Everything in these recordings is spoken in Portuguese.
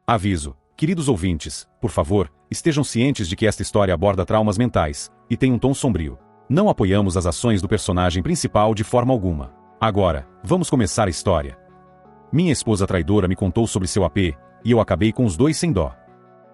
Aviso, queridos ouvintes, por favor, estejam cientes de que esta história aborda traumas mentais, e tem um tom sombrio. Não apoiamos as ações do personagem principal de forma alguma. Agora, vamos começar a história. Minha esposa traidora me contou sobre seu AP, e eu acabei com os dois sem dó.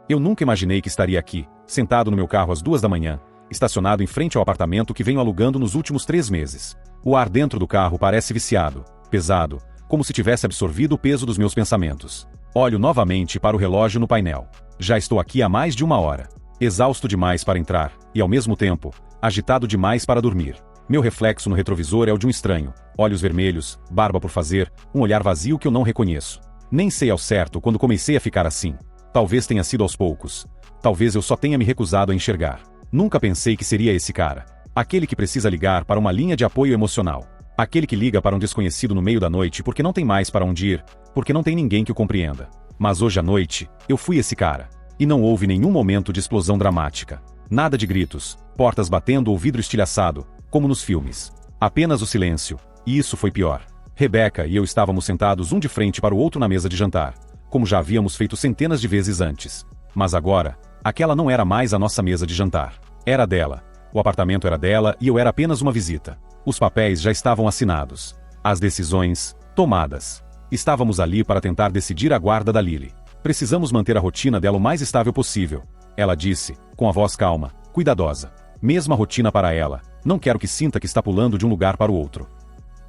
Eu nunca imaginei que estaria aqui, sentado no meu carro às 2 da manhã, estacionado em frente ao apartamento que venho alugando nos últimos 3 meses. O ar dentro do carro parece viciado, pesado, como se tivesse absorvido o peso dos meus pensamentos. Olho novamente para o relógio no painel. Já estou aqui há mais de 1 hora. Exausto demais para entrar, e ao mesmo tempo, agitado demais para dormir. Meu reflexo no retrovisor é o de um estranho. Olhos vermelhos, barba por fazer, um olhar vazio que eu não reconheço. Nem sei ao certo quando comecei a ficar assim. Talvez tenha sido aos poucos. Talvez eu só tenha me recusado a enxergar. Nunca pensei que seria esse cara. Aquele que precisa ligar para uma linha de apoio emocional. Aquele que liga para um desconhecido no meio da noite porque não tem mais para onde ir, porque não tem ninguém que o compreenda. Mas hoje à noite, eu fui esse cara. E não houve nenhum momento de explosão dramática. Nada de gritos, portas batendo ou vidro estilhaçado, como nos filmes. Apenas o silêncio. E isso foi pior. Rebecca e eu estávamos sentados um de frente para o outro na mesa de jantar, como já havíamos feito centenas de vezes antes. Mas agora, aquela não era mais a nossa mesa de jantar. Era dela. O apartamento era dela e eu era apenas uma visita. Os papéis já estavam assinados. As decisões, tomadas. Estávamos ali para tentar decidir a guarda da Lily. Precisamos manter a rotina dela o mais estável possível. Ela disse, com a voz calma, cuidadosa. Mesma rotina para ela. Não quero que sinta que está pulando de um lugar para o outro.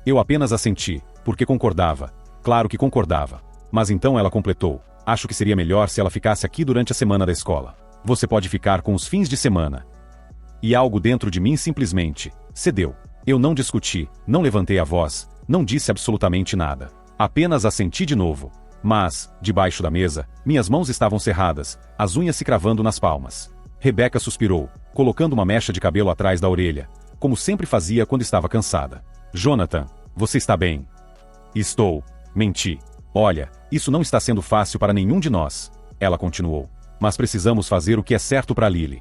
Eu apenas assenti, porque concordava. Claro que concordava. Mas então ela completou. Acho que seria melhor se ela ficasse aqui durante a semana da escola. Você pode ficar com os fins de semana. E algo dentro de mim simplesmente cedeu. Eu não discuti, não levantei a voz, não disse absolutamente nada. Apenas assenti de novo. Mas, debaixo da mesa, minhas mãos estavam cerradas, as unhas se cravando nas palmas. Rebecca suspirou, colocando uma mecha de cabelo atrás da orelha, como sempre fazia quando estava cansada. Jonathan, você está bem? Estou. Menti. Olha, isso não está sendo fácil para nenhum de nós. Ela continuou. Mas precisamos fazer o que é certo para Lily.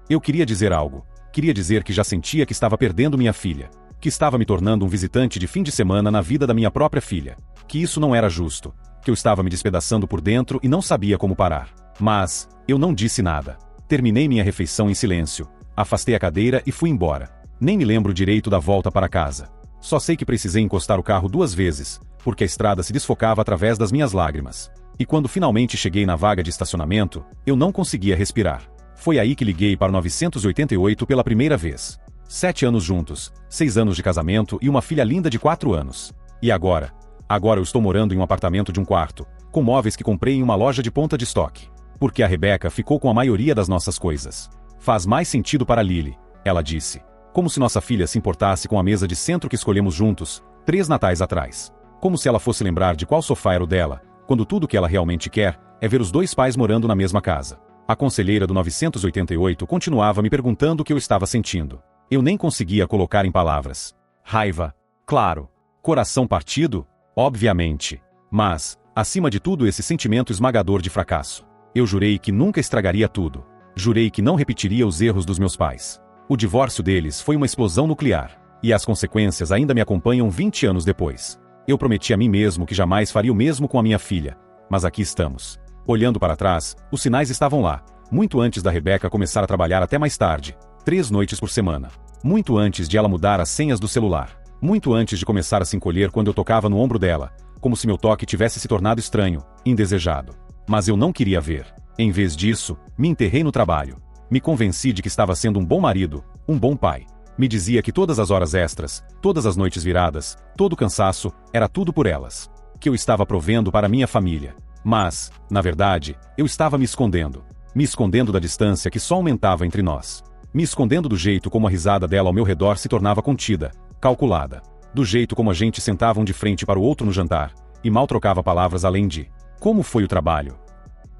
Eu queria dizer algo. Queria dizer que já sentia que estava perdendo minha filha. Que estava me tornando um visitante de fim de semana na vida da minha própria filha. Que isso não era justo. Que eu estava me despedaçando por dentro e não sabia como parar. Mas, eu não disse nada. Terminei minha refeição em silêncio. Afastei a cadeira e fui embora. Nem me lembro direito da volta para casa. Só sei que precisei encostar o carro 2 vezes, porque a estrada se desfocava através das minhas lágrimas. E quando finalmente cheguei na vaga de estacionamento, eu não conseguia respirar. Foi aí que liguei para o 988 pela primeira vez. 7 anos juntos, 6 anos de casamento e uma filha linda de 4 anos. E agora? Agora eu estou morando em um apartamento de 1 quarto, com móveis que comprei em uma loja de ponta de estoque. Porque a Rebecca ficou com a maioria das nossas coisas. Faz mais sentido para Lily, ela disse. Como se nossa filha se importasse com a mesa de centro que escolhemos juntos, 3 natais atrás. Como se ela fosse lembrar de qual sofá era o dela, quando tudo que ela realmente quer é ver os 2 pais morando na mesma casa. A conselheira do 988 continuava me perguntando o que eu estava sentindo. Eu nem conseguia colocar em palavras. Raiva. Claro. Coração partido? Obviamente. Mas, acima de tudo, esse sentimento esmagador de fracasso. Eu jurei que nunca estragaria tudo. Jurei que não repetiria os erros dos meus pais. O divórcio deles foi uma explosão nuclear. E as consequências ainda me acompanham 20 anos depois. Eu prometi a mim mesmo que jamais faria o mesmo com a minha filha. Mas aqui estamos. Olhando para trás, os sinais estavam lá. Muito antes da Rebecca começar a trabalhar até mais tarde. 3 noites por semana. Muito antes de ela mudar as senhas do celular. Muito antes de começar a se encolher quando eu tocava no ombro dela. Como se meu toque tivesse se tornado estranho, indesejado. Mas eu não queria ver. Em vez disso, me enterrei no trabalho. Me convenci de que estava sendo um bom marido, um bom pai. Me dizia que todas as horas extras, todas as noites viradas, todo o cansaço, era tudo por elas. Que eu estava provendo para minha família. Mas, na verdade, eu estava me escondendo. Me escondendo da distância que só aumentava entre nós. Me escondendo do jeito como a risada dela ao meu redor se tornava contida, calculada. Do jeito como a gente sentava um de frente para o outro no jantar, e mal trocava palavras além de: como foi o trabalho?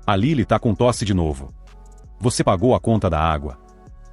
A Lily tá com tosse de novo. Você pagou a conta da água?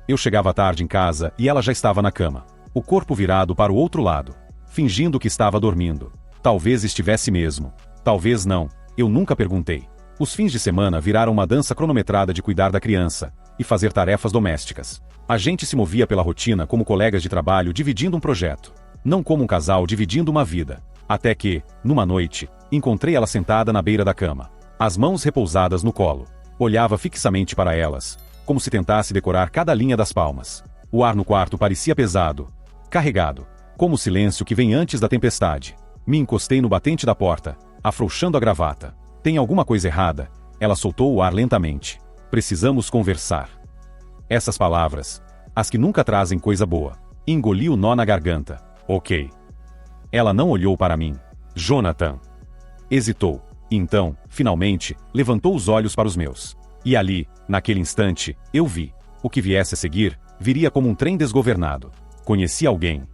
Eu chegava tarde em casa e ela já estava na cama. O corpo virado para o outro lado. Fingindo que estava dormindo. Talvez estivesse mesmo. Talvez não. Eu nunca perguntei. Os fins de semana viraram uma dança cronometrada de cuidar da criança e fazer tarefas domésticas. A gente se movia pela rotina como colegas de trabalho dividindo um projeto. Não como um casal dividindo uma vida. Até que, numa noite, encontrei ela sentada na beira da cama. As mãos repousadas no colo. Olhava fixamente para elas, como se tentasse decorar cada linha das palmas. O ar no quarto parecia pesado, carregado, como o silêncio que vem antes da tempestade. Me encostei no batente da porta, afrouxando a gravata. Tem alguma coisa errada? Ela soltou o ar lentamente. Precisamos conversar. Essas palavras, as que nunca trazem coisa boa. Engoli o nó na garganta. Ok. Ela não olhou para mim. Jonathan. Hesitou. Então, finalmente, levantou os olhos para os meus. E ali, naquele instante, eu vi. O que viesse a seguir, viria como um trem desgovernado. Conheci alguém.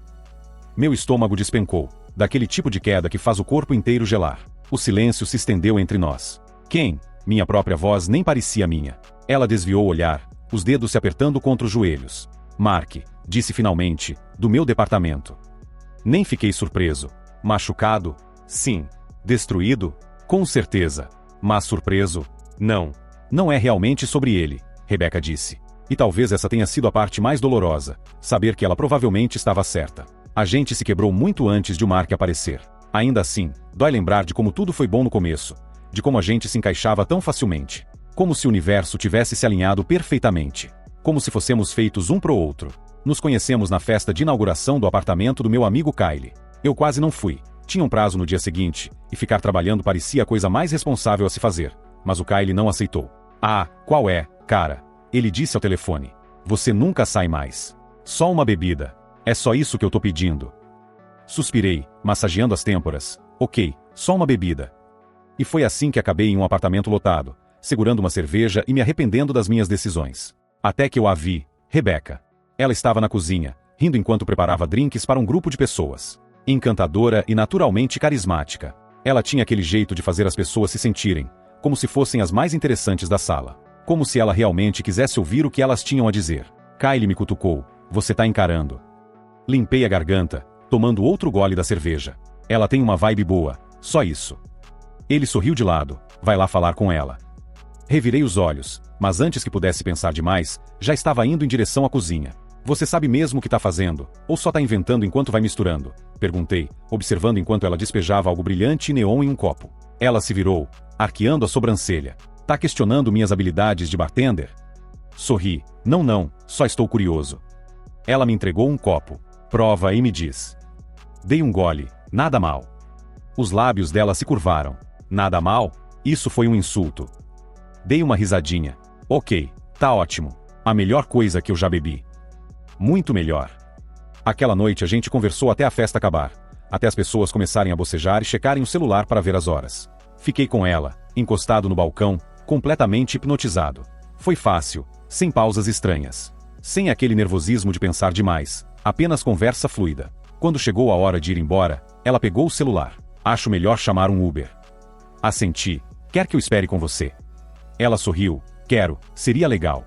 Meu estômago despencou, daquele tipo de queda que faz o corpo inteiro gelar. O silêncio se estendeu entre nós. Quem? Minha própria voz nem parecia minha. Ela desviou o olhar, os dedos se apertando contra os joelhos. Mark, disse finalmente, do meu departamento. Nem fiquei surpreso. Machucado? Sim. Destruído? Com certeza. Mas surpreso? Não. Não é realmente sobre ele, Rebecca disse. E talvez essa tenha sido a parte mais dolorosa, saber que ela provavelmente estava certa. A gente se quebrou muito antes de o Mark aparecer. Ainda assim, dói lembrar de como tudo foi bom no começo, de como a gente se encaixava tão facilmente. Como se o universo tivesse se alinhado perfeitamente. Como se fossemos feitos um pro outro. Nos conhecemos na festa de inauguração do apartamento do meu amigo Kyle. Eu quase não fui. Tinha um prazo no dia seguinte, e ficar trabalhando parecia a coisa mais responsável a se fazer. Mas o Kyle não aceitou. Ah, qual é, cara? Ele disse ao telefone. Você nunca sai mais. Só uma bebida. É só isso que eu tô pedindo. Suspirei, massageando as têmporas. Ok, só uma bebida. E foi assim que acabei em um apartamento lotado, segurando uma cerveja e me arrependendo das minhas decisões. Até que eu a vi, Rebecca. Ela estava na cozinha, rindo enquanto preparava drinks para um grupo de pessoas. Encantadora e naturalmente carismática. Ela tinha aquele jeito de fazer as pessoas se sentirem, como se fossem as mais interessantes da sala. Como se ela realmente quisesse ouvir o que elas tinham a dizer. Kyle me cutucou. Você tá encarando. Limpei a garganta, tomando outro gole da cerveja. Ela tem uma vibe boa, só isso. Ele sorriu de lado. Vai lá falar com ela. Revirei os olhos, mas antes que pudesse pensar demais, já estava indo em direção à cozinha. Você sabe mesmo o que tá fazendo, ou só tá inventando enquanto vai misturando? Perguntei, observando enquanto ela despejava algo brilhante e neon em um copo. Ela se virou, arqueando a sobrancelha. Tá questionando minhas habilidades de bartender? Sorri. Não, só estou curioso. Ela me entregou um copo. Prova e me diz. Dei um gole. Nada mal. Os lábios dela se curvaram. Nada mal? Isso foi um insulto. Dei uma risadinha. Ok, tá ótimo. A melhor coisa que eu já bebi. Muito melhor. Aquela noite a gente conversou até a festa acabar. Até as pessoas começarem a bocejar e checarem o celular para ver as horas. Fiquei com ela, encostado no balcão, completamente hipnotizado. Foi fácil, sem pausas estranhas. Sem aquele nervosismo de pensar demais. Apenas conversa fluida. Quando chegou a hora de ir embora, ela pegou o celular. Acho melhor chamar um Uber. Assenti. Quer que eu espere com você? Ela sorriu. Quero, seria legal.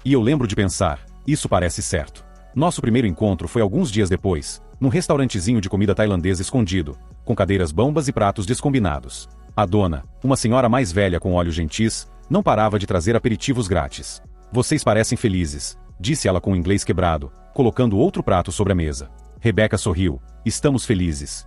E eu lembro de pensar, isso parece certo. Nosso primeiro encontro foi alguns dias depois, num restaurantezinho de comida tailandesa escondido, com cadeiras bambas e pratos descombinados. A dona, uma senhora mais velha com olhos gentis, não parava de trazer aperitivos grátis. Vocês parecem felizes, disse ela com o inglês quebrado, colocando outro prato sobre a mesa. Rebecca sorriu. Estamos felizes.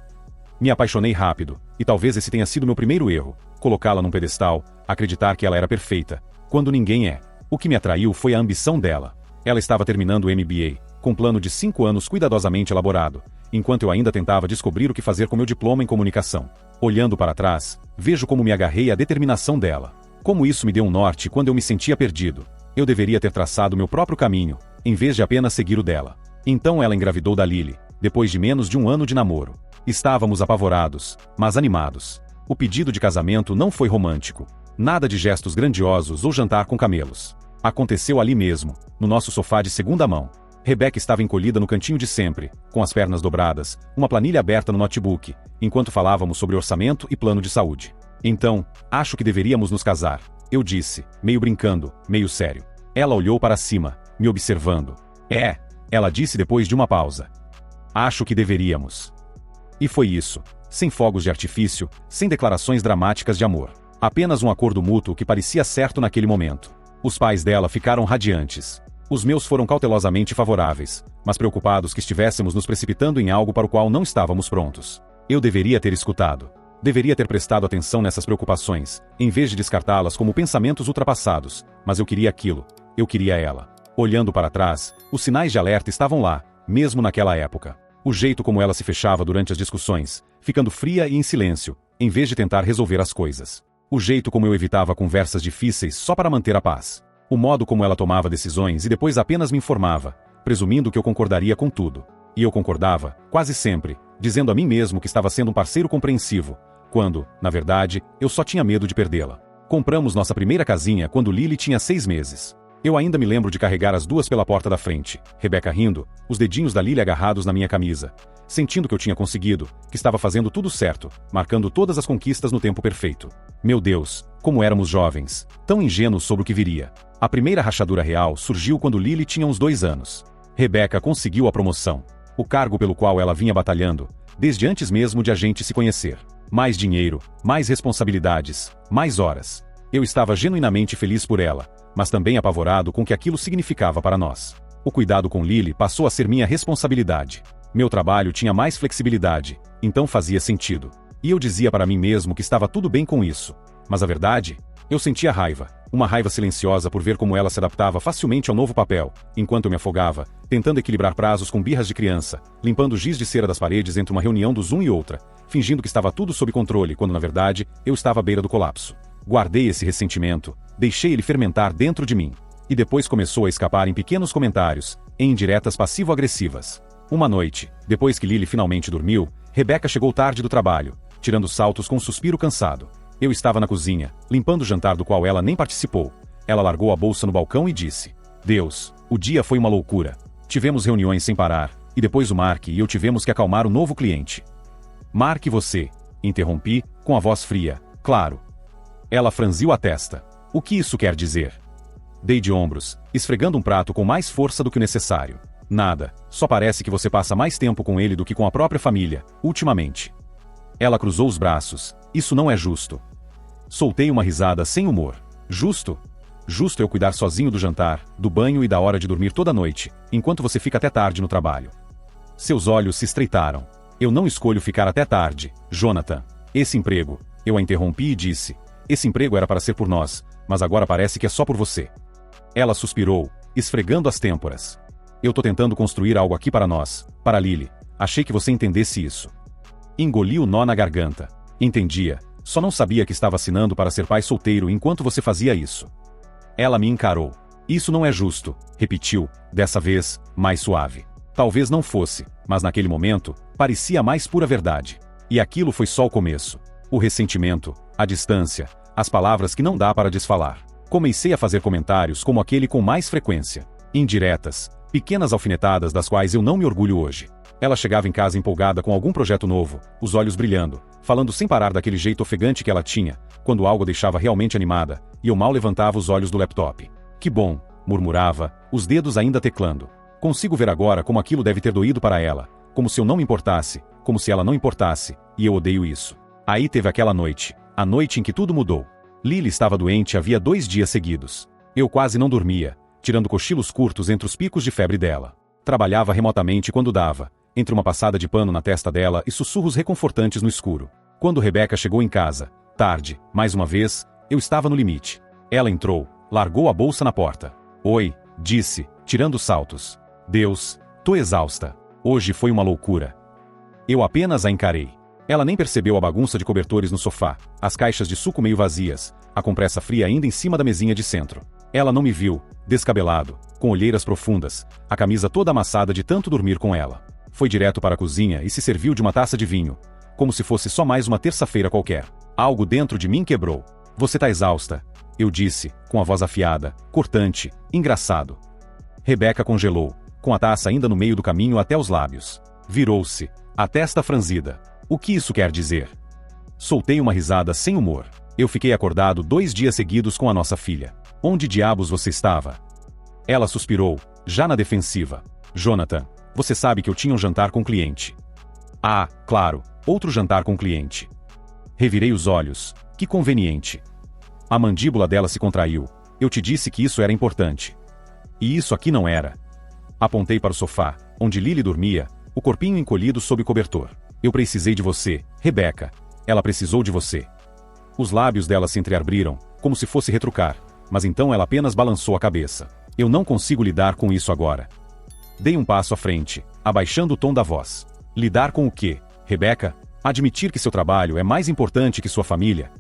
Me apaixonei rápido, e talvez esse tenha sido meu primeiro erro, colocá-la num pedestal, acreditar que ela era perfeita, quando ninguém é. O que me atraiu foi a ambição dela. Ela estava terminando o MBA, com um plano de 5 anos cuidadosamente elaborado, enquanto eu ainda tentava descobrir o que fazer com meu diploma em comunicação. Olhando para trás, vejo como me agarrei à determinação dela. Como isso me deu um norte quando eu me sentia perdido. Eu deveria ter traçado meu próprio caminho, em vez de apenas seguir o dela. Então ela engravidou da Lily, depois de menos de um ano de namoro. Estávamos apavorados, mas animados. O pedido de casamento não foi romântico. Nada de gestos grandiosos ou jantar com camelos. Aconteceu ali mesmo, no nosso sofá de segunda mão. Rebecca estava encolhida no cantinho de sempre, com as pernas dobradas, uma planilha aberta no notebook, enquanto falávamos sobre orçamento e plano de saúde. Então, acho que deveríamos nos casar, eu disse, meio brincando, meio sério. Ela olhou para cima, me observando. Ela disse depois de uma pausa. Acho que deveríamos. E foi isso, sem fogos de artifício, sem declarações dramáticas de amor. Apenas um acordo mútuo que parecia certo naquele momento. Os pais dela ficaram radiantes. Os meus foram cautelosamente favoráveis, mas preocupados que estivéssemos nos precipitando em algo para o qual não estávamos prontos. Eu deveria ter escutado. Deveria ter prestado atenção nessas preocupações, em vez de descartá-las como pensamentos ultrapassados, mas eu queria aquilo. Eu queria ela. Olhando para trás, os sinais de alerta estavam lá, mesmo naquela época. O jeito como ela se fechava durante as discussões, ficando fria e em silêncio, em vez de tentar resolver as coisas. O jeito como eu evitava conversas difíceis só para manter a paz. O modo como ela tomava decisões e depois apenas me informava, presumindo que eu concordaria com tudo. E eu concordava, quase sempre, dizendo a mim mesmo que estava sendo um parceiro compreensivo, quando, na verdade, eu só tinha medo de perdê-la. Compramos nossa primeira casinha quando Lily tinha 6 meses. Eu ainda me lembro de carregar as duas pela porta da frente, Rebecca rindo, os dedinhos da Lily agarrados na minha camisa, sentindo que eu tinha conseguido, que estava fazendo tudo certo, marcando todas as conquistas no tempo perfeito. Meu Deus, como éramos jovens, tão ingênuos sobre o que viria. A primeira rachadura real surgiu quando Lily tinha uns 2 anos. Rebecca conseguiu a promoção, o cargo pelo qual ela vinha batalhando, desde antes mesmo de a gente se conhecer. Mais dinheiro, mais responsabilidades, mais horas. Eu estava genuinamente feliz por ela, mas também apavorado com o que aquilo significava para nós. O cuidado com Lily passou a ser minha responsabilidade. Meu trabalho tinha mais flexibilidade, então fazia sentido. E eu dizia para mim mesmo que estava tudo bem com isso. Mas a verdade? Eu sentia raiva, uma raiva silenciosa por ver como ela se adaptava facilmente ao novo papel, enquanto eu me afogava, tentando equilibrar prazos com birras de criança, limpando o giz de cera das paredes entre uma reunião do Zoom e outra, fingindo que estava tudo sob controle, quando na verdade, eu estava à beira do colapso. Guardei esse ressentimento, deixei ele fermentar dentro de mim. E depois começou a escapar em pequenos comentários, em indiretas passivo-agressivas. Uma noite, depois que Lily finalmente dormiu, Rebecca chegou tarde do trabalho, tirando saltos com um suspiro cansado. Eu estava na cozinha, limpando o jantar do qual ela nem participou. Ela largou a bolsa no balcão e disse: Deus, o dia foi uma loucura. Tivemos reuniões sem parar, e depois o Mark e eu tivemos que acalmar o novo cliente. Mark e você, interrompi, com a voz fria, claro. Ela franziu a testa. O que isso quer dizer? Dei de ombros, esfregando um prato com mais força do que o necessário. Nada, só parece que você passa mais tempo com ele do que com a própria família, ultimamente. Ela cruzou os braços. Isso não é justo. Soltei uma risada sem humor. Justo? Justo eu cuidar sozinho do jantar, do banho e da hora de dormir toda noite, enquanto você fica até tarde no trabalho. Seus olhos se estreitaram. Eu não escolho ficar até tarde, Jonathan. Esse emprego, eu a interrompi e disse, esse emprego era para ser por nós, mas agora parece que é só por você. Ela suspirou, esfregando as têmporas. Eu tô tentando construir algo aqui para nós, para Lily. Achei que você entendesse isso. Engoli o nó na garganta. Entendia, só não sabia que estava assinando para ser pai solteiro enquanto você fazia isso. Ela me encarou. Isso não é justo, repetiu, dessa vez, mais suave. Talvez não fosse, mas naquele momento, parecia a mais pura verdade. E aquilo foi só o começo. O ressentimento, a distância, as palavras que não dá para desfalar. Comecei a fazer comentários como aquele com mais frequência. Indiretas, pequenas alfinetadas das quais eu não me orgulho hoje. Ela chegava em casa empolgada com algum projeto novo, os olhos brilhando, falando sem parar daquele jeito ofegante que ela tinha, quando algo a deixava realmente animada, e eu mal levantava os olhos do laptop. Que bom, murmurava, os dedos ainda teclando. Consigo ver agora como aquilo deve ter doído para ela, como se eu não me importasse, como se ela não importasse, e eu odeio isso. Aí teve aquela noite, a noite em que tudo mudou. Lily estava doente havia 2 dias seguidos. Eu quase não dormia, tirando cochilos curtos entre os picos de febre dela. Trabalhava remotamente quando dava, entre uma passada de pano na testa dela e sussurros reconfortantes no escuro. Quando Rebecca chegou em casa, tarde, mais uma vez, eu estava no limite. Ela entrou, largou a bolsa na porta. Oi, disse, tirando saltos. Deus, tô exausta. Hoje foi uma loucura. Eu apenas a encarei. Ela nem percebeu a bagunça de cobertores no sofá, as caixas de suco meio vazias, a compressa fria ainda em cima da mesinha de centro. Ela não me viu, descabelado, com olheiras profundas, a camisa toda amassada de tanto dormir com ela. Foi direto para a cozinha e se serviu de uma taça de vinho, como se fosse só mais uma terça-feira qualquer. Algo dentro de mim quebrou. Você tá exausta, eu disse, com a voz afiada, cortante, engraçado. Rebecca congelou, com a taça ainda no meio do caminho até os lábios. Virou-se, a testa franzida. O que isso quer dizer? Soltei uma risada sem humor. Eu fiquei acordado 2 dias seguidos com a nossa filha. Onde diabos você estava? Ela suspirou, já na defensiva. Jonathan, você sabe que eu tinha um jantar com cliente. Ah, claro, outro jantar com cliente. Revirei os olhos. Que conveniente. A mandíbula dela se contraiu. Eu te disse que isso era importante. E isso aqui não era. Apontei para o sofá, onde Lily dormia, o corpinho encolhido sob o cobertor. Eu precisei de você, Rebecca. Ela precisou de você. Os lábios dela se entreabriram, como se fosse retrucar, mas então ela apenas balançou a cabeça. Eu não consigo lidar com isso agora. Dei um passo à frente, abaixando o tom da voz. Lidar com o quê, Rebecca? Admitir que seu trabalho é mais importante que sua família?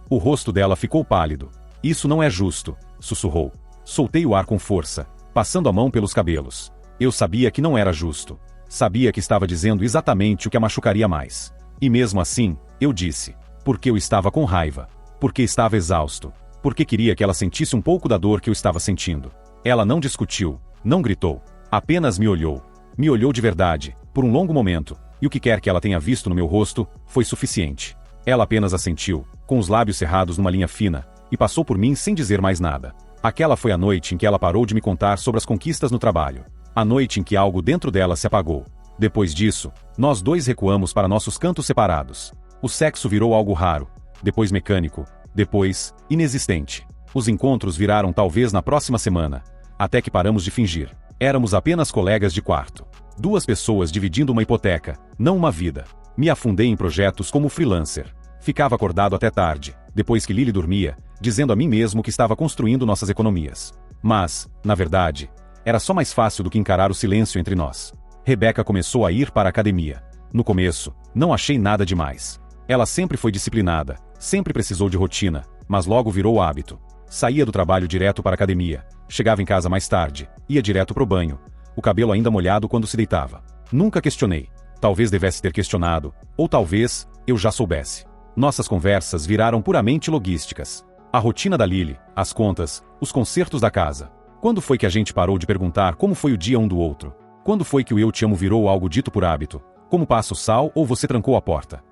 O rosto dela ficou pálido. Isso não é justo, sussurrou. Soltei o ar com força, passando a mão pelos cabelos. Eu sabia que não era justo. Sabia que estava dizendo exatamente o que a machucaria mais. E mesmo assim, eu disse. Porque eu estava com raiva. Porque estava exausto. Porque queria que ela sentisse um pouco da dor que eu estava sentindo. Ela não discutiu, não gritou. Apenas me olhou. Me olhou de verdade, por um longo momento, e o que quer que ela tenha visto no meu rosto, foi suficiente. Ela apenas assentiu, com os lábios cerrados numa linha fina, e passou por mim sem dizer mais nada. Aquela foi a noite em que ela parou de me contar sobre as conquistas no trabalho. A noite em que algo dentro dela se apagou. Depois disso, nós dois recuamos para nossos cantos separados. O sexo virou algo raro, depois mecânico, depois inexistente. Os encontros viraram talvez na próxima semana, até que paramos de fingir. Éramos apenas colegas de quarto. Duas pessoas dividindo uma hipoteca, não uma vida. Me afundei em projetos como freelancer. Ficava acordado até tarde, depois que Lily dormia, dizendo a mim mesmo que estava construindo nossas economias. Mas, na verdade, era só mais fácil do que encarar o silêncio entre nós. Rebecca começou a ir para a academia. No começo, não achei nada demais. Ela sempre foi disciplinada, sempre precisou de rotina, mas logo virou hábito. Saía do trabalho direto para a academia, chegava em casa mais tarde, ia direto pro banho, o cabelo ainda molhado quando se deitava. Nunca questionei. Talvez devesse ter questionado, ou talvez eu já soubesse. Nossas conversas viraram puramente logísticas. A rotina da Lily, as contas, os concertos da casa. Quando foi que a gente parou de perguntar como foi o dia um do outro? Quando foi que o eu te amo virou algo dito por hábito? Como passa o sal ou você trancou a porta?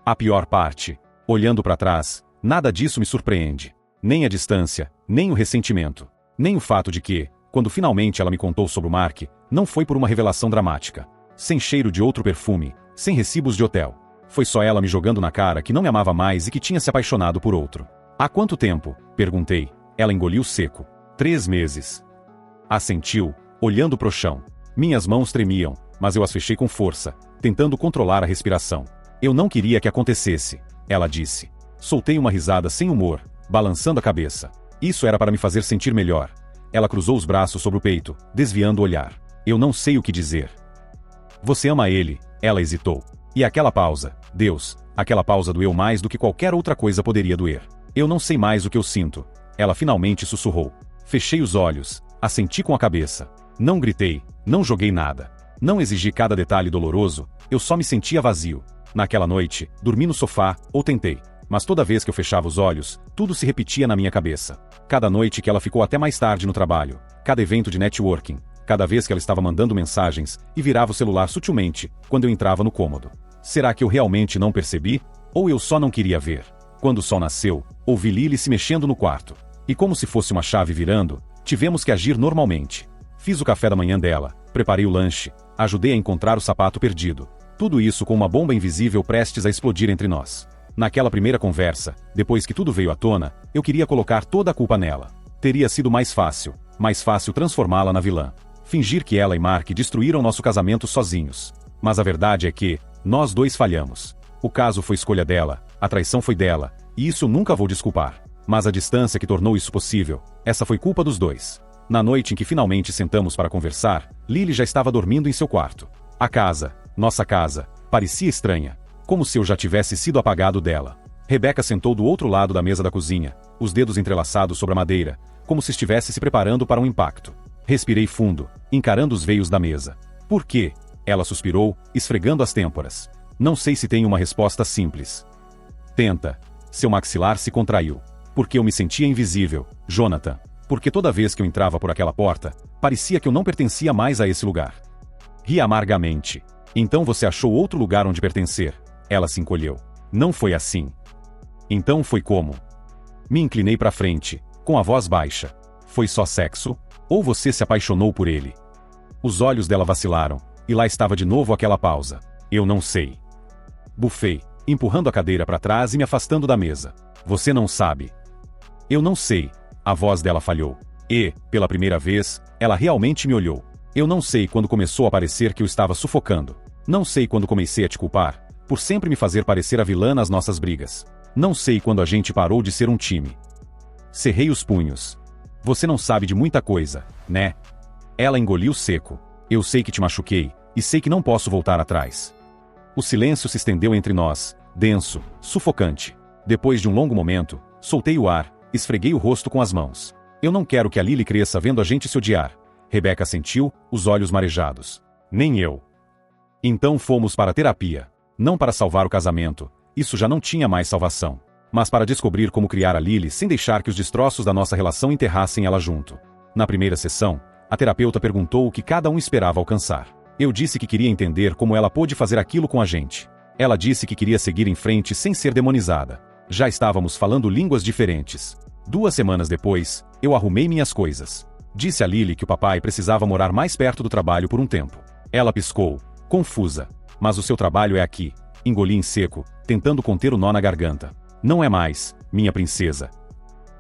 A pior parte, olhando para trás, nada disso me surpreende. Nem a distância, nem o ressentimento. Nem o fato de que, quando finalmente ela me contou sobre o Mark, não foi por uma revelação dramática. Sem cheiro de outro perfume, sem recibos de hotel. Foi só ela me jogando na cara que não me amava mais e que tinha se apaixonado por outro. Há quanto tempo? Perguntei. Ela engoliu seco. 3 meses. Assentiu, olhando pro chão. Minhas mãos tremiam, mas eu as fechei com força, tentando controlar a respiração. Eu não queria que acontecesse, ela disse. Soltei uma risada sem humor, balançando a cabeça. Isso era para me fazer sentir melhor. Ela cruzou os braços sobre o peito, desviando o olhar. Eu não sei o que dizer. Você ama ele, ela hesitou. E aquela pausa, Deus, aquela pausa doeu mais do que qualquer outra coisa poderia doer. Eu não sei mais o que eu sinto. Ela finalmente sussurrou. Fechei os olhos, assenti com a cabeça. Não gritei, não joguei nada. Não exigi cada detalhe doloroso, eu só me sentia vazio. Naquela noite, dormi no sofá, ou tentei. Mas toda vez que eu fechava os olhos, tudo se repetia na minha cabeça. Cada noite que ela ficou até mais tarde no trabalho, cada evento de networking, cada vez que ela estava mandando mensagens e virava o celular sutilmente, quando eu entrava no cômodo. Será que eu realmente não percebi? Ou eu só não queria ver? Quando o sol nasceu, ouvi Lily se mexendo no quarto. E como se fosse uma chave virando, tivemos que agir normalmente. Fiz o café da manhã dela, preparei o lanche, ajudei a encontrar o sapato perdido. Tudo isso com uma bomba invisível prestes a explodir entre nós. Naquela primeira conversa, depois que tudo veio à tona, eu queria colocar toda a culpa nela. Teria sido mais fácil transformá-la na vilã. Fingir que ela e Mark destruíram nosso casamento sozinhos. Mas a verdade é que, nós dois falhamos. O caso foi escolha dela, a traição foi dela, e isso eu nunca vou desculpar. Mas a distância que tornou isso possível, essa foi culpa dos dois. Na noite em que finalmente sentamos para conversar, Lily já estava dormindo em seu quarto. A casa, nossa casa, parecia estranha. Como se eu já tivesse sido apagado dela. Rebecca sentou do outro lado da mesa da cozinha, os dedos entrelaçados sobre a madeira, como se estivesse se preparando para um impacto. Respirei fundo, encarando os veios da mesa. Por quê? Ela suspirou, esfregando as têmporas. Não sei se tenho uma resposta simples. Tenta. Seu maxilar se contraiu. Porque eu me sentia invisível, Jonathan. Porque toda vez que eu entrava por aquela porta, parecia que eu não pertencia mais a esse lugar. Ri amargamente. Então você achou outro lugar onde pertencer. Ela se encolheu. Não foi assim. Então foi como? Me inclinei para frente, com a voz baixa. Foi só sexo? Ou você se apaixonou por ele? Os olhos dela vacilaram, e lá estava de novo aquela pausa. Eu não sei. Bufei, empurrando a cadeira para trás e me afastando da mesa. Você não sabe. Eu não sei. A voz dela falhou. E, pela primeira vez, ela realmente me olhou. Eu não sei quando começou a parecer que eu estava sufocando. Não sei quando comecei a te culpar, por sempre me fazer parecer a vilã nas nossas brigas. Não sei quando a gente parou de ser um time. Cerrei os punhos. Você não sabe de muita coisa, né? Ela engoliu seco. Eu sei que te machuquei, e sei que não posso voltar atrás. O silêncio se estendeu entre nós, denso, sufocante. Depois de um longo momento, soltei o ar, esfreguei o rosto com as mãos. Eu não quero que a Lily cresça vendo a gente se odiar. Rebecca sentiu, os olhos marejados. Nem eu. Então fomos para a terapia. Não para salvar o casamento, isso já não tinha mais salvação. Mas para descobrir como criar a Lily sem deixar que os destroços da nossa relação enterrassem ela junto. Na primeira sessão, a terapeuta perguntou o que cada um esperava alcançar. Eu disse que queria entender como ela pôde fazer aquilo com a gente. Ela disse que queria seguir em frente sem ser demonizada. Já estávamos falando línguas diferentes. 2 semanas depois, eu arrumei minhas coisas. Disse a Lily que o papai precisava morar mais perto do trabalho por um tempo. Ela piscou, confusa. Mas o seu trabalho é aqui. Engoli em seco, tentando conter o nó na garganta. Não é mais, minha princesa.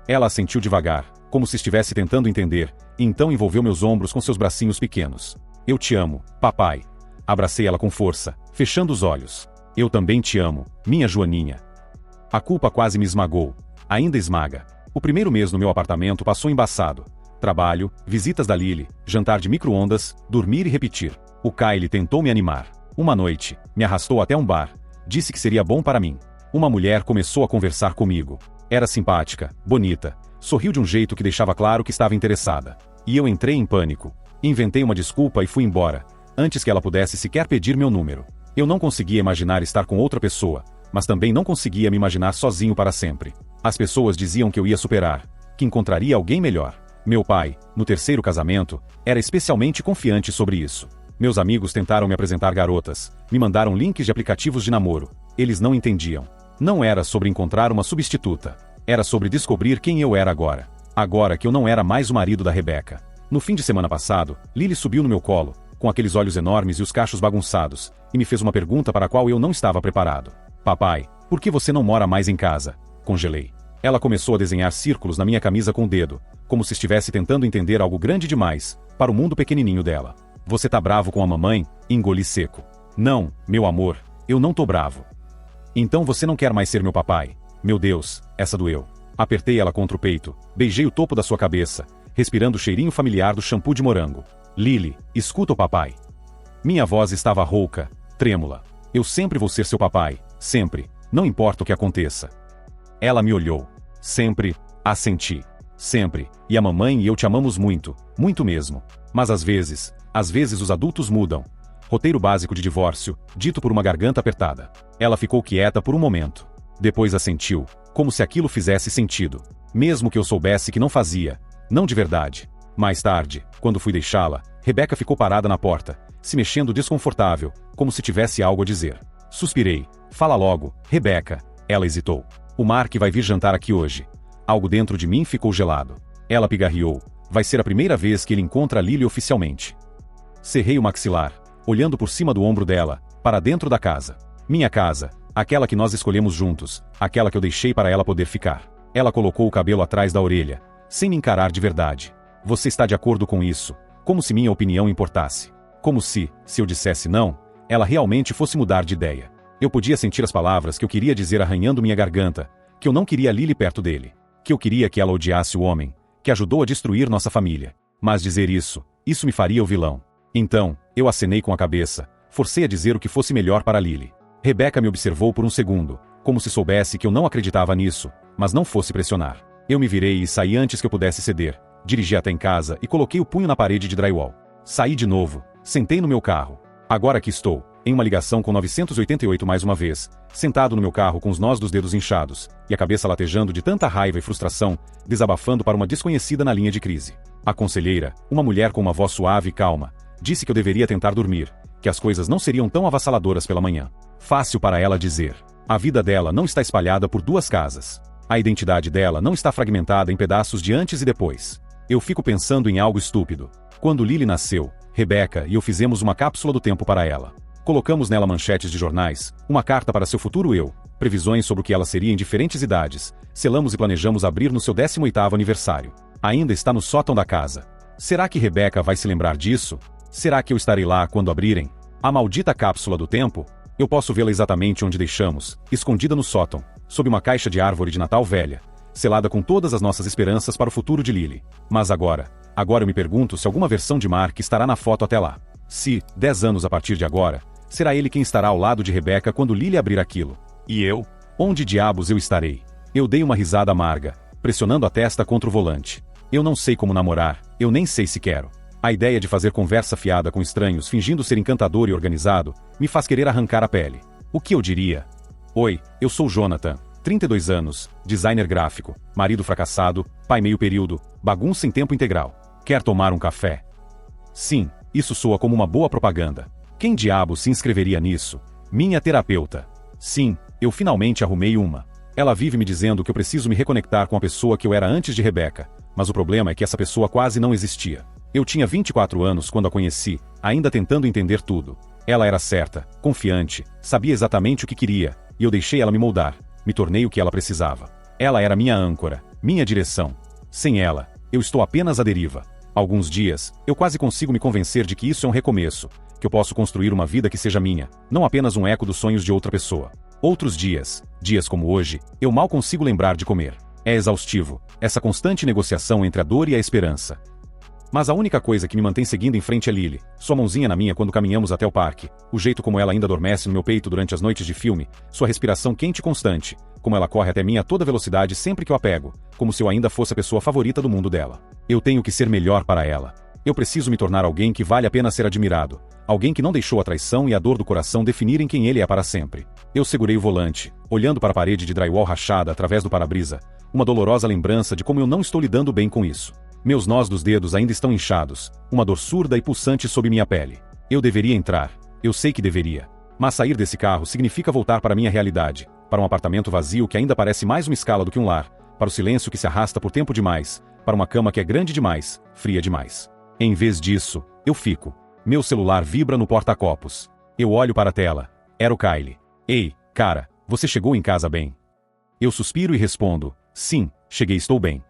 Ela assentiu devagar, como se estivesse tentando entender, e então envolveu meus ombros com seus bracinhos pequenos. Eu te amo, papai. Abracei ela com força, fechando os olhos. Eu também te amo, minha Joaninha. A culpa quase me esmagou. Ainda esmaga. O primeiro mês no meu apartamento passou embaçado. Trabalho, visitas da Lily, jantar de micro-ondas, dormir e repetir. O Kyle tentou me animar. Uma noite, me arrastou até um bar. Disse que seria bom para mim. Uma mulher começou a conversar comigo. Era simpática, bonita. Sorriu de um jeito que deixava claro que estava interessada. E eu entrei em pânico. Inventei uma desculpa e fui embora, antes que ela pudesse sequer pedir meu número. Eu não conseguia imaginar estar com outra pessoa, mas também não conseguia me imaginar sozinho para sempre. As pessoas diziam que eu ia superar, que encontraria alguém melhor. Meu pai, no terceiro casamento, era especialmente confiante sobre isso. Meus amigos tentaram me apresentar garotas, me mandaram links de aplicativos de namoro. Eles não entendiam. Não era sobre encontrar uma substituta. Era sobre descobrir quem eu era agora. Agora que eu não era mais o marido da Rebecca. No fim de semana passado, Lily subiu no meu colo, com aqueles olhos enormes e os cachos bagunçados, e me fez uma pergunta para a qual eu não estava preparado. Papai, por que você não mora mais em casa? Congelei. Ela começou a desenhar círculos na minha camisa com o dedo, como se estivesse tentando entender algo grande demais, para o mundo pequenininho dela. Você tá bravo com a mamãe? Engoli seco. Não, meu amor, eu não tô bravo. Então você não quer mais ser meu papai? Meu Deus, essa doeu. Apertei ela contra o peito, beijei o topo da sua cabeça, respirando o cheirinho familiar do shampoo de morango. Lily, escuta o papai. Minha voz estava rouca, trêmula. Eu sempre vou ser seu papai, sempre, não importa o que aconteça. Ela me olhou. Sempre, assenti. Sempre, e a mamãe e eu te amamos muito, muito mesmo. Mas às vezes os adultos mudam. Roteiro básico de divórcio, dito por uma garganta apertada. Ela ficou quieta por um momento. Depois assentiu, como se aquilo fizesse sentido. Mesmo que eu soubesse que não fazia. Não de verdade. Mais tarde, quando fui deixá-la, Rebecca ficou parada na porta, se mexendo desconfortável, como se tivesse algo a dizer. Suspirei. Fala logo, Rebecca. Ela hesitou. O Mark vai vir jantar aqui hoje. Algo dentro de mim ficou gelado. Ela pigarreou. Vai ser a primeira vez que ele encontra Lily oficialmente. Cerrei o maxilar, olhando por cima do ombro dela, para dentro da casa. Minha casa, aquela que nós escolhemos juntos, aquela que eu deixei para ela poder ficar. Ela colocou o cabelo atrás da orelha, sem me encarar de verdade. Você está de acordo com isso? Como se minha opinião importasse. Como se eu dissesse não, ela realmente fosse mudar de ideia. Eu podia sentir as palavras que eu queria dizer arranhando minha garganta, que eu não queria Lily perto dele, que eu queria que ela odiasse o homem, que ajudou a destruir nossa família. Mas dizer isso me faria o vilão. Então, eu acenei com a cabeça, forcei a dizer o que fosse melhor para Lily. Rebecca me observou por um segundo, como se soubesse que eu não acreditava nisso, mas não fosse pressionar. Eu me virei e saí antes que eu pudesse ceder, dirigi até em casa e coloquei o punho na parede de drywall. Saí de novo, sentei no meu carro. Agora que estou, em uma ligação com 988 mais uma vez, sentado no meu carro com os nós dos dedos inchados, e a cabeça latejando de tanta raiva e frustração, desabafando para uma desconhecida na linha de crise. A conselheira, uma mulher com uma voz suave e calma, disse que eu deveria tentar dormir, que as coisas não seriam tão avassaladoras pela manhã. Fácil para ela dizer. A vida dela não está espalhada por 2 casas. A identidade dela não está fragmentada em pedaços de antes e depois. Eu fico pensando em algo estúpido. Quando Lily nasceu, Rebecca e eu fizemos uma cápsula do tempo para ela. Colocamos nela manchetes de jornais, uma carta para seu futuro eu, previsões sobre o que ela seria em diferentes idades, selamos e planejamos abrir no seu 18º aniversário. Ainda está no sótão da casa. Será que Rebecca vai se lembrar disso? Será que eu estarei lá quando abrirem? A maldita cápsula do tempo? Eu posso vê-la exatamente onde deixamos, escondida no sótão, sob uma caixa de árvore de Natal velha, selada com todas as nossas esperanças para o futuro de Lily. Mas agora eu me pergunto se alguma versão de Mark estará na foto até lá. Se, 10 anos a partir de agora, será ele quem estará ao lado de Rebecca quando Lily abrir aquilo. E eu? Onde diabos eu estarei? Eu dei uma risada amarga, pressionando a testa contra o volante. Eu não sei como namorar, eu nem sei se quero. A ideia de fazer conversa fiada com estranhos fingindo ser encantador e organizado, me faz querer arrancar a pele. O que eu diria? Oi, eu sou Jonathan, 32 anos, designer gráfico, marido fracassado, pai meio período, bagunça em tempo integral. Quer tomar um café? Sim, isso soa como uma boa propaganda. Quem diabos se inscreveria nisso? Minha terapeuta. Sim, eu finalmente arrumei uma. Ela vive me dizendo que eu preciso me reconectar com a pessoa que eu era antes de Rebecca, mas o problema é que essa pessoa quase não existia. Eu tinha 24 anos quando a conheci, ainda tentando entender tudo. Ela era certa, confiante, sabia exatamente o que queria, e eu deixei ela me moldar, me tornei o que ela precisava. Ela era minha âncora, minha direção. Sem ela, eu estou apenas à deriva. Alguns dias, eu quase consigo me convencer de que isso é um recomeço, que eu posso construir uma vida que seja minha, não apenas um eco dos sonhos de outra pessoa. Outros dias como hoje, eu mal consigo lembrar de comer. É exaustivo, essa constante negociação entre a dor e a esperança. Mas a única coisa que me mantém seguindo em frente é Lily, sua mãozinha na minha quando caminhamos até o parque, o jeito como ela ainda adormece no meu peito durante as noites de filme, sua respiração quente e constante, como ela corre até mim a toda velocidade sempre que eu a pego, como se eu ainda fosse a pessoa favorita do mundo dela. Eu tenho que ser melhor para ela. Eu preciso me tornar alguém que vale a pena ser admirado, alguém que não deixou a traição e a dor do coração definirem quem ele é para sempre. Eu segurei o volante, olhando para a parede de drywall rachada através do para-brisa, uma dolorosa lembrança de como eu não estou lidando bem com isso. Meus nós dos dedos ainda estão inchados, uma dor surda e pulsante sob minha pele. Eu deveria entrar, eu sei que deveria. Mas sair desse carro significa voltar para minha realidade, para um apartamento vazio que ainda parece mais uma escala do que um lar, para o silêncio que se arrasta por tempo demais, para uma cama que é grande demais, fria demais. Em vez disso, eu fico. Meu celular vibra no porta-copos. Eu olho para a tela. Era o Kyle. Ei, cara, você chegou em casa bem? Eu suspiro e respondo, sim, cheguei, estou bem.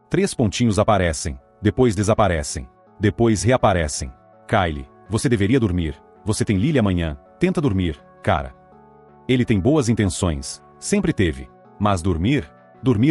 3 pontinhos aparecem, depois desaparecem, depois reaparecem. Kyle, você deveria dormir, você tem Lily amanhã, tenta dormir, cara. Ele tem boas intenções, sempre teve, mas dormir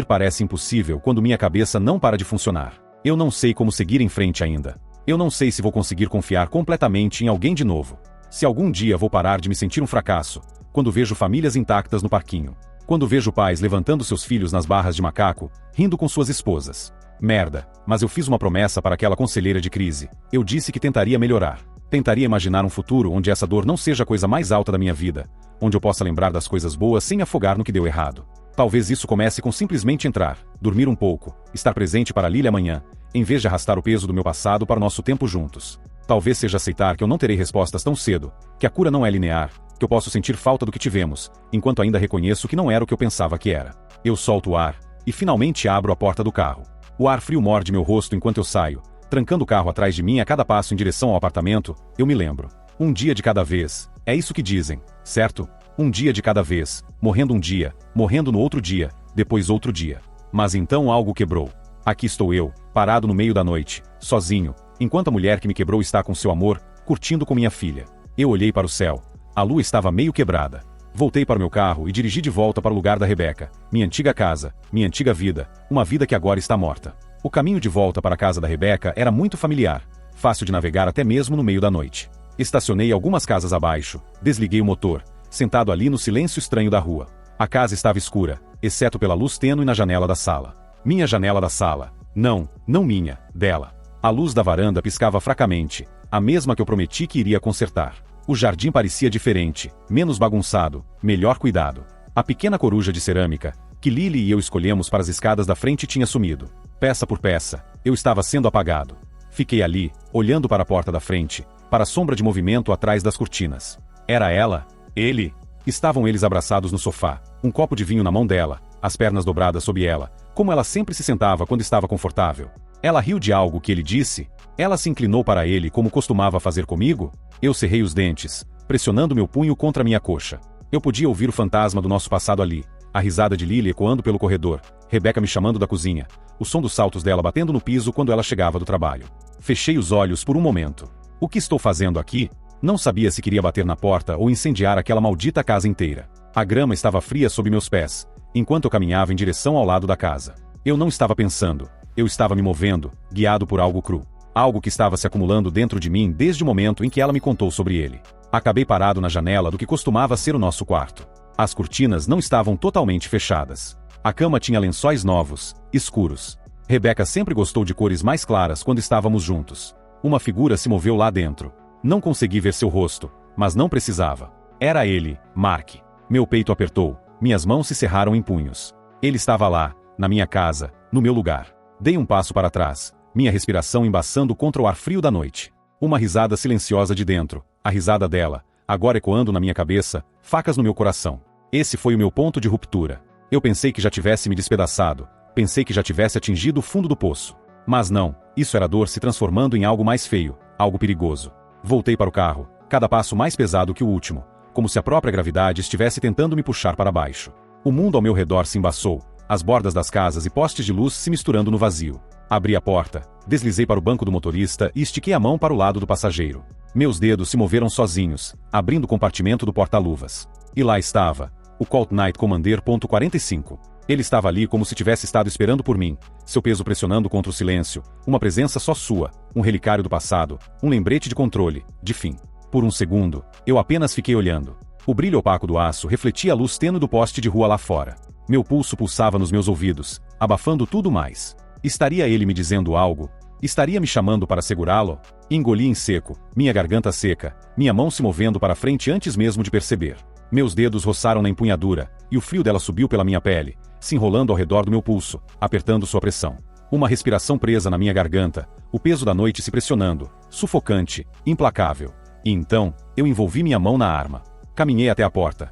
parece impossível quando minha cabeça não para de funcionar. Eu não sei como seguir em frente ainda. Eu não sei se vou conseguir confiar completamente em alguém de novo. Se algum dia vou parar de me sentir um fracasso, quando vejo famílias intactas no parquinho. Quando vejo pais levantando seus filhos nas barras de macaco, rindo com suas esposas. Merda, mas eu fiz uma promessa para aquela conselheira de crise. Eu disse que tentaria melhorar. Tentaria imaginar um futuro onde essa dor não seja a coisa mais alta da minha vida, onde eu possa lembrar das coisas boas sem afogar no que deu errado. Talvez isso comece com simplesmente entrar, dormir um pouco, estar presente para Lily amanhã, em vez de arrastar o peso do meu passado para o nosso tempo juntos. Talvez seja aceitar que eu não terei respostas tão cedo, que a cura não é linear, que eu posso sentir falta do que tivemos, enquanto ainda reconheço que não era o que eu pensava que era. Eu solto o ar, e finalmente abro a porta do carro. O ar frio morde meu rosto enquanto eu saio, trancando o carro atrás de mim a cada passo em direção ao apartamento. Eu me lembro. Um dia de cada vez, é isso que dizem, certo? Um dia de cada vez, morrendo um dia, morrendo no outro dia, depois outro dia. Mas então algo quebrou. Aqui estou eu, parado no meio da noite, sozinho, enquanto a mulher que me quebrou está com seu amor, curtindo com minha filha. Eu olhei para o céu. A lua estava meio quebrada. Voltei para o meu carro e dirigi de volta para o lugar da Rebecca, minha antiga casa, minha antiga vida, uma vida que agora está morta. O caminho de volta para a casa da Rebecca era muito familiar, fácil de navegar até mesmo no meio da noite. Estacionei algumas casas abaixo, desliguei o motor, sentado ali no silêncio estranho da rua. A casa estava escura, exceto pela luz tênue na janela da sala. Minha janela da sala. Não minha, dela. A luz da varanda piscava fracamente, a mesma que eu prometi que iria consertar. O jardim parecia diferente, menos bagunçado, melhor cuidado. A pequena coruja de cerâmica, que Lily e eu escolhemos para as escadas da frente, tinha sumido. Peça por peça, eu estava sendo apagado. Fiquei ali, olhando para a porta da frente, para a sombra de movimento atrás das cortinas. Era ela? Ele? Estavam eles abraçados no sofá, um copo de vinho na mão dela, as pernas dobradas sob ela, como ela sempre se sentava quando estava confortável. Ela riu de algo que ele disse? Ela se inclinou para ele como costumava fazer comigo? Eu cerrei os dentes, pressionando meu punho contra minha coxa. Eu podia ouvir o fantasma do nosso passado ali, a risada de Lily ecoando pelo corredor, Rebecca me chamando da cozinha, o som dos saltos dela batendo no piso quando ela chegava do trabalho. Fechei os olhos por um momento. O que estou fazendo aqui? Não sabia se queria bater na porta ou incendiar aquela maldita casa inteira. A grama estava fria sob meus pés, enquanto eu caminhava em direção ao lado da casa. Eu não estava pensando, eu estava me movendo, guiado por algo cru. Algo que estava se acumulando dentro de mim desde o momento em que ela me contou sobre ele. Acabei parado na janela do que costumava ser o nosso quarto. As cortinas não estavam totalmente fechadas. A cama tinha lençóis novos, escuros. Rebecca sempre gostou de cores mais claras quando estávamos juntos. Uma figura se moveu lá dentro. Não consegui ver seu rosto, mas não precisava. Era ele, Mark. Meu peito apertou, minhas mãos se cerraram em punhos. Ele estava lá, na minha casa, no meu lugar. Dei um passo para trás, minha respiração embaçando contra o ar frio da noite. Uma risada silenciosa de dentro, a risada dela, agora ecoando na minha cabeça, facas no meu coração. Esse foi o meu ponto de ruptura. Eu pensei que já tivesse me despedaçado, pensei que já tivesse atingido o fundo do poço. Mas não, isso era dor se transformando em algo mais feio, algo perigoso. Voltei para o carro, cada passo mais pesado que o último, como se a própria gravidade estivesse tentando me puxar para baixo. O mundo ao meu redor se embaçou, as bordas das casas e postes de luz se misturando no vazio. Abri a porta, deslizei para o banco do motorista e estiquei a mão para o lado do passageiro. Meus dedos se moveram sozinhos, abrindo o compartimento do porta-luvas. E lá estava, o Colt Knight Commander .45. Ele estava ali como se tivesse estado esperando por mim, seu peso pressionando contra o silêncio, uma presença só sua, um relicário do passado, um lembrete de controle, de fim. Por um segundo, eu apenas fiquei olhando. O brilho opaco do aço refletia a luz tênue do poste de rua lá fora. Meu pulso pulsava nos meus ouvidos, abafando tudo mais. Estaria ele me dizendo algo? Estaria me chamando para segurá-lo? Engoli em seco, minha garganta seca, minha mão se movendo para frente antes mesmo de perceber. Meus dedos roçaram na empunhadura, e o frio dela subiu pela minha pele, se enrolando ao redor do meu pulso, apertando sua pressão. Uma respiração presa na minha garganta, o peso da noite se pressionando, sufocante, implacável. E então, eu envolvi minha mão na arma. Caminhei até a porta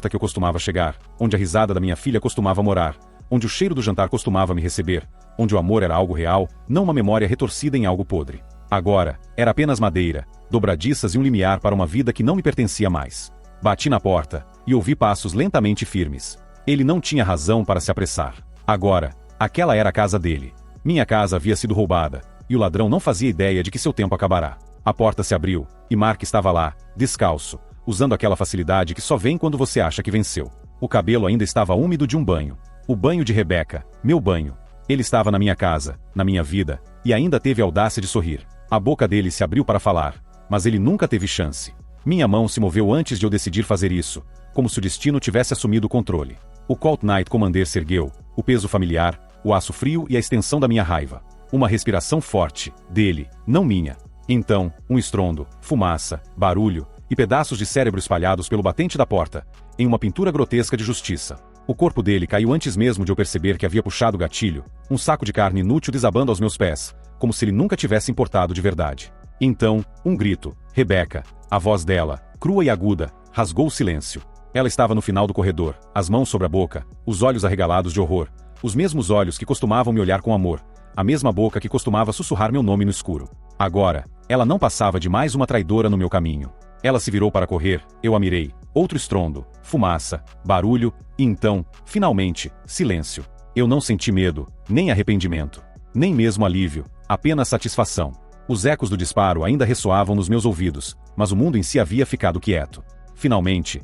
que eu costumava chegar, onde a risada da minha filha costumava morar, onde o cheiro do jantar costumava me receber, onde o amor era algo real, não uma memória retorcida em algo podre. Agora, era apenas madeira, dobradiças e um limiar para uma vida que não me pertencia mais. Bati na porta, e ouvi passos lentamente firmes. Ele não tinha razão para se apressar. Agora, aquela era a casa dele. Minha casa havia sido roubada, e o ladrão não fazia ideia de que seu tempo acabará. A porta se abriu, e Mark estava lá, descalço, usando aquela facilidade que só vem quando você acha que venceu. O cabelo ainda estava úmido de um banho. O banho de Rebecca, meu banho. Ele estava na minha casa, na minha vida, e ainda teve a audácia de sorrir. A boca dele se abriu para falar, mas ele nunca teve chance. Minha mão se moveu antes de eu decidir fazer isso, como se o destino tivesse assumido o controle. O Colt Knight Commander se ergueu, o peso familiar, o aço frio e a extensão da minha raiva. Uma respiração forte, dele, não minha. Então, um estrondo, fumaça, barulho, e pedaços de cérebro espalhados pelo batente da porta, em uma pintura grotesca de justiça. O corpo dele caiu antes mesmo de eu perceber que havia puxado o gatilho, um saco de carne inútil desabando aos meus pés, como se ele nunca tivesse importado de verdade. Então, um grito, Rebecca, a voz dela, crua e aguda, rasgou o silêncio. Ela estava no final do corredor, as mãos sobre a boca, os olhos arregalados de horror, os mesmos olhos que costumavam me olhar com amor, a mesma boca que costumava sussurrar meu nome no escuro. Agora, ela não passava de mais uma traidora no meu caminho. Ela se virou para correr, eu a mirei, outro estrondo, fumaça, barulho, e então, finalmente, silêncio. Eu não senti medo, nem arrependimento, nem mesmo alívio, apenas satisfação. Os ecos do disparo ainda ressoavam nos meus ouvidos, mas o mundo em si havia ficado quieto. Finalmente,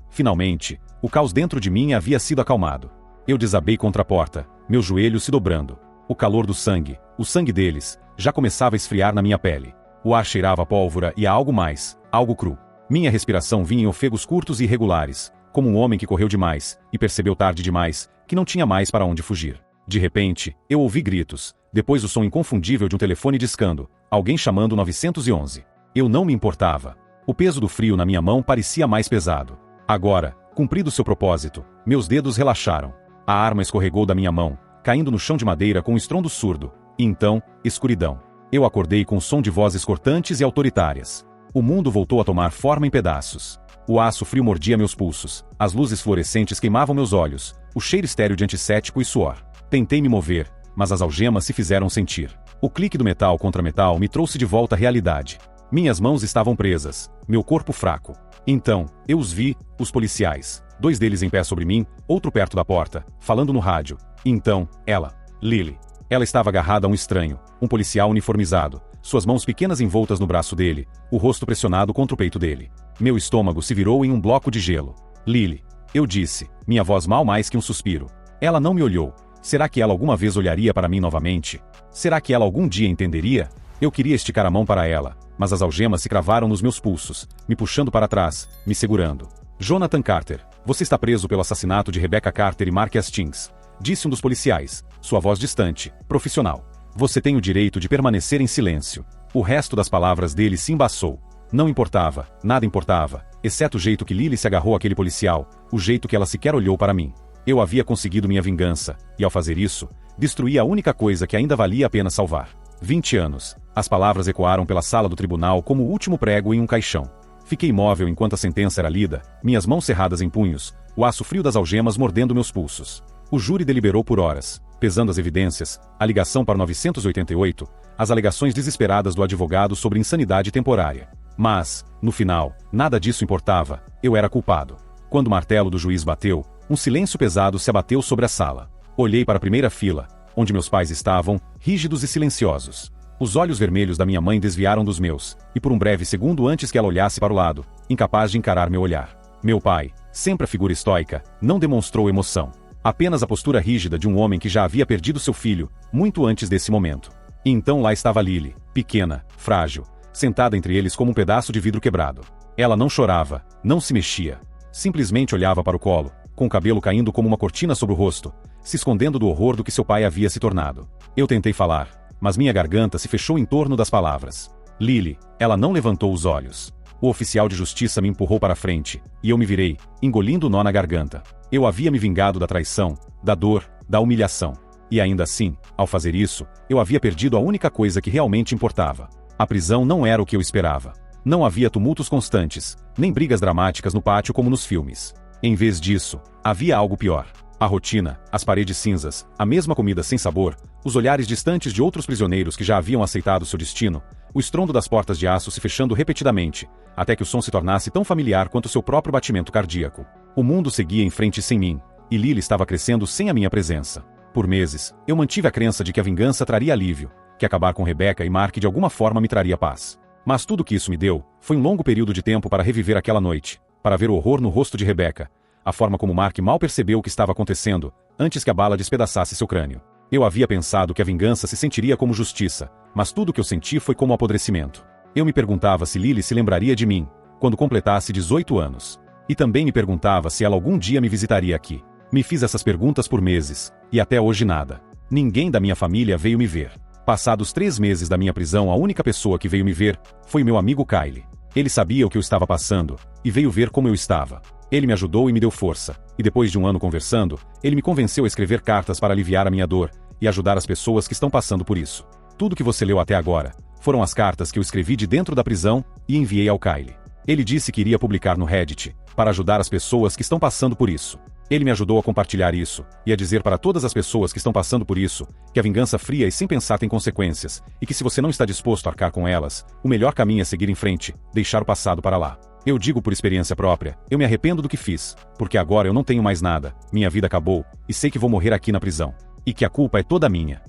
o caos dentro de mim havia sido acalmado. Eu desabei contra a porta, meus joelhos se dobrando. O calor do sangue, o sangue deles, já começava a esfriar na minha pele. O ar cheirava a pólvora e a algo mais, algo cru. Minha respiração vinha em ofegos curtos e irregulares, como um homem que correu demais, e percebeu tarde demais, que não tinha mais para onde fugir. De repente, eu ouvi gritos, depois o som inconfundível de um telefone discando, alguém chamando 911. Eu não me importava. O peso do frio na minha mão parecia mais pesado. Agora, cumprido seu propósito, meus dedos relaxaram. A arma escorregou da minha mão, caindo no chão de madeira com um estrondo surdo, e então, escuridão. Eu acordei com o som de vozes cortantes e autoritárias. O mundo voltou a tomar forma em pedaços. O aço frio mordia meus pulsos, as luzes fluorescentes queimavam meus olhos, o cheiro estéril de antisséptico e suor. Tentei me mover, mas as algemas se fizeram sentir. O clique do metal contra metal me trouxe de volta à realidade. Minhas mãos estavam presas, meu corpo fraco. Então, eu os vi, os policiais. 2 deles em pé sobre mim, outro perto da porta, falando no rádio. Então, ela, Lily. Ela estava agarrada a um estranho, um policial uniformizado, suas mãos pequenas envoltas no braço dele, o rosto pressionado contra o peito dele. Meu estômago se virou em um bloco de gelo. Lily, eu disse, minha voz mal mais que um suspiro. Ela não me olhou. Será que ela alguma vez olharia para mim novamente? Será que ela algum dia entenderia? Eu queria esticar a mão para ela, mas as algemas se cravaram nos meus pulsos, me puxando para trás, me segurando. Jonathan Carter, você está preso pelo assassinato de Rebecca Carter e Mark Hastings, disse um dos policiais, sua voz distante, profissional. Você tem o direito de permanecer em silêncio. O resto das palavras dele se embaçou. Não importava, nada importava, exceto o jeito que Lily se agarrou àquele policial, o jeito que ela sequer olhou para mim. Eu havia conseguido minha vingança, e ao fazer isso, destruí a única coisa que ainda valia a pena salvar. 20 anos. As palavras ecoaram pela sala do tribunal como o último prego em um caixão. Fiquei imóvel enquanto a sentença era lida, minhas mãos cerradas em punhos, o aço frio das algemas mordendo meus pulsos. O júri deliberou por horas, pesando as evidências, a ligação para 988, as alegações desesperadas do advogado sobre insanidade temporária. Mas, no final, nada disso importava, eu era culpado. Quando o martelo do juiz bateu, um silêncio pesado se abateu sobre a sala. Olhei para a primeira fila, onde meus pais estavam, rígidos e silenciosos. Os olhos vermelhos da minha mãe desviaram dos meus, e por um breve segundo antes que ela olhasse para o lado, incapaz de encarar meu olhar. Meu pai, sempre a figura estoica, não demonstrou emoção. Apenas a postura rígida de um homem que já havia perdido seu filho, muito antes desse momento. E então lá estava Lily, pequena, frágil, sentada entre eles como um pedaço de vidro quebrado. Ela não chorava, não se mexia. Simplesmente olhava para o colo, com o cabelo caindo como uma cortina sobre o rosto, se escondendo do horror do que seu pai havia se tornado. Eu tentei falar, mas minha garganta se fechou em torno das palavras. Lily, ela não levantou os olhos. O oficial de justiça me empurrou para frente, e eu me virei, engolindo o nó na garganta. Eu havia me vingado da traição, da dor, da humilhação. E ainda assim, ao fazer isso, eu havia perdido a única coisa que realmente importava. A prisão não era o que eu esperava. Não havia tumultos constantes, nem brigas dramáticas no pátio como nos filmes. Em vez disso, havia algo pior. A rotina, as paredes cinzas, a mesma comida sem sabor, os olhares distantes de outros prisioneiros que já haviam aceitado seu destino, o estrondo das portas de aço se fechando repetidamente, até que o som se tornasse tão familiar quanto seu próprio batimento cardíaco. O mundo seguia em frente sem mim, e Lily estava crescendo sem a minha presença. Por meses, eu mantive a crença de que a vingança traria alívio, que acabar com Rebecca e Mark de alguma forma me traria paz. Mas tudo que isso me deu, foi um longo período de tempo para reviver aquela noite, para ver o horror no rosto de Rebecca, a forma como Mark mal percebeu o que estava acontecendo, antes que a bala despedaçasse seu crânio. Eu havia pensado que a vingança se sentiria como justiça, mas tudo o que eu senti foi como apodrecimento. Eu me perguntava se Lily se lembraria de mim, quando completasse 18 anos. E também me perguntava se ela algum dia me visitaria aqui. Me fiz essas perguntas por meses, e até hoje nada. Ninguém da minha família veio me ver. Passados 3 meses da minha prisão, a única pessoa que veio me ver foi meu amigo Kyle. Ele sabia o que eu estava passando, e veio ver como eu estava. Ele me ajudou e me deu força, e depois de um ano conversando, ele me convenceu a escrever cartas para aliviar a minha dor, e ajudar as pessoas que estão passando por isso. Tudo que você leu até agora, foram as cartas que eu escrevi de dentro da prisão, e enviei ao Kyle. Ele disse que iria publicar no Reddit, para ajudar as pessoas que estão passando por isso. Ele me ajudou a compartilhar isso, e a dizer para todas as pessoas que estão passando por isso, que a vingança fria e sem pensar tem consequências, e que se você não está disposto a arcar com elas, o melhor caminho é seguir em frente, deixar o passado para lá. Eu digo por experiência própria, eu me arrependo do que fiz, porque agora eu não tenho mais nada, minha vida acabou, e sei que vou morrer aqui na prisão. E que a culpa é toda minha.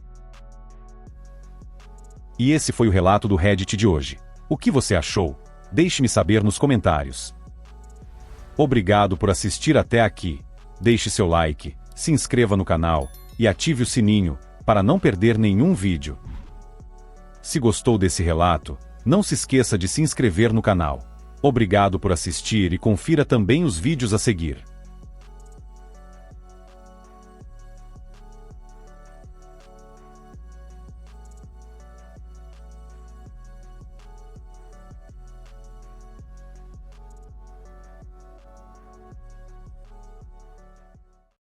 E esse foi o relato do Reddit de hoje. O que você achou? Deixe-me saber nos comentários. Obrigado por assistir até aqui. Deixe seu like, se inscreva no canal, e ative o sininho, para não perder nenhum vídeo. Se gostou desse relato, não se esqueça de se inscrever no canal. Obrigado por assistir e confira também os vídeos a seguir.